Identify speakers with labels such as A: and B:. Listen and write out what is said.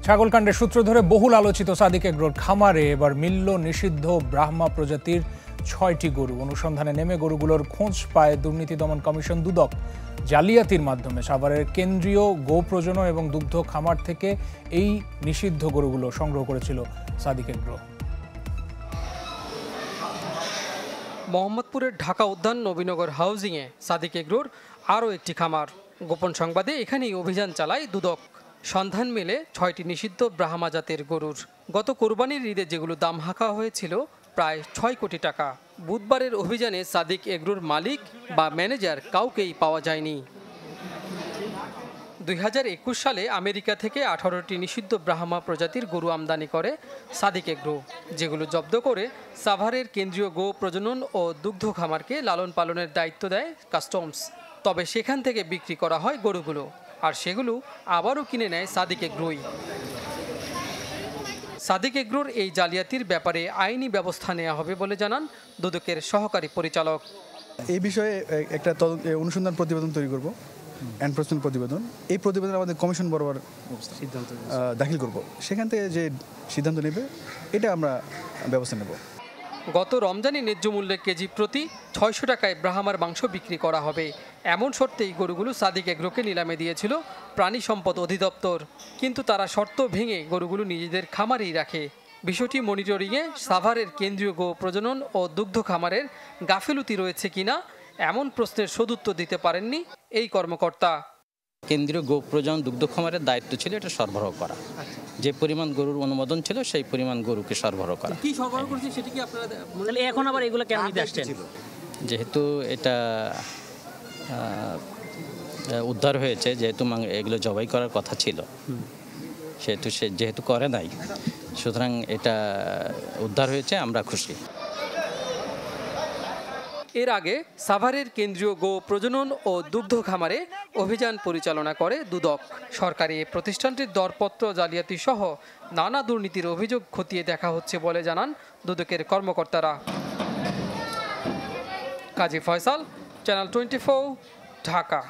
A: ছাগলকাণ্ডের সূত্র ধরে বহুল আলোচিত সাদিক এগ্রোর খামারে এবার মিলল নিষিদ্ধ ব্রাহ্মা প্রজাতির ৬টি গরু। অনুসন্ধানে নেমে গরুগুলোর খোঁজ পায় দুর্নীতি দমন কমিশন দুদক। জালিয়াতির মাধ্যমে সাভারের কেন্দ্রীয় গো প্রজনন এবং দুগ্ধ খামার থেকে এই নিষিদ্ধ গরুগুলো সংগ্রহ করেছিল সাদিক এগ্রো।
B: মোহাম্মদপুরের ঢাকা উদ্যান নবীনগর হাউজিংয়ে সাদিক এগ্রোর আরও একটি খামার। গোপন সংবাদে এখানেই অভিযান চালায় দুদক। সন্ধান মেলে ৬টি নিষিদ্ধ ব্রাহ্মা জাতের গরুর। গত কোরবানির ঈদে যেগুলো দাম হাঁকা হয়েছিল প্রায় ৬ কোটি টাকা। বুধবারের অভিযানে সাদিক এগ্রোর মালিক বা ম্যানেজার কাউকেই পাওয়া যায়নি। ২০২১ সালে আমেরিকা থেকে ১৮টি নিষিদ্ধ ব্রাহ্মা প্রজাতির গরু আমদানি করে সাদিক এগ্রো, যেগুলো জব্দ করে সাভারের কেন্দ্রীয় গো প্রজনন ও দুগ্ধ খামারকে লালন পালনের দায়িত্ব দেয় কাস্টমস। তবে সেখান থেকে বিক্রি করা হয় গরুগুলো, আর সেগুলো আবারও কিনে নেয় সাদিক এগ্রোই। সাদিক এগ্রোর এই জালিয়াতির ব্যাপারে আইনি ব্যবস্থা নেওয়া হবে বলে জানান দুদকের সহকারী পরিচালক।
C: এই বিষয়ে একটা অনুসন্ধান প্রতিবেদন তৈরি করব, এনফোর্সমেন্ট প্রতিবেদন। এই প্রতিবেদন আমাদের কমিশন বরাবর সিদ্ধান্ত দাখিল করব। সেখান থেকে যে সিদ্ধান্ত নেবে এটা আমরা ব্যবস্থা নেব।
B: গত রমজানে ন্যায্য মূল্যে কেজি প্রতি ৬০০ টাকায় ব্রাহ্মার মাংস বিক্রি করা হবে, এমন শর্তেই গরুগুলো সাদিক এগ্রোকে নিলামে দিয়েছিল প্রাণী সম্পদ অধিদপ্তর। কিন্তু তারা শর্ত ভেঙে গরুগুলো নিজেদের খামারেই রাখে। বিষয়টি মনিটরিংয়ে সাভারের কেন্দ্রীয় গো প্রজনন ও দুগ্ধ খামারের গাফিলতি রয়েছে কিনা এমন প্রশ্নের সদুত্তর দিতে পারেননি এই কর্মকর্তা।
D: কেন্দ্রীয় গো প্রজনন দুগ্ধ খামারের দায়িত্ব ছিল এটা সরবরাহ করা। যে পরিমাণ গরুর অনুমোদন ছিল সেই পরিমাণ গরুকে সরবরাহ করা।
B: কি সরবরাহ করেছে সেটা কি আপনারা
E: এখন আবার এগুলো কেন নিতে আসছেন?
D: যেহেতু এটা উদ্ধার হয়েছে, যেহেতু এগুলো জবাই করার কথা ছিল, সেহেতু সে যেহেতু করে নাই, সুতরাং এটা উদ্ধার হয়েছে, আমরা খুশি।
B: এর আগে সাভারের কেন্দ্রীয় গো প্রজনন ও দুগ্ধ খামারে অভিযান পরিচালনা করে দুদক। সরকারি এই প্রতিষ্ঠানটির দরপত্র জালিয়াতি সহ নানা দুর্নীতির অভিযোগ খতিয়ে দেখা হচ্ছে বলে জানান দুদকের কর্মকর্তারা। কাজী ফয়সাল, চ্যানেল 24, ঢাকা।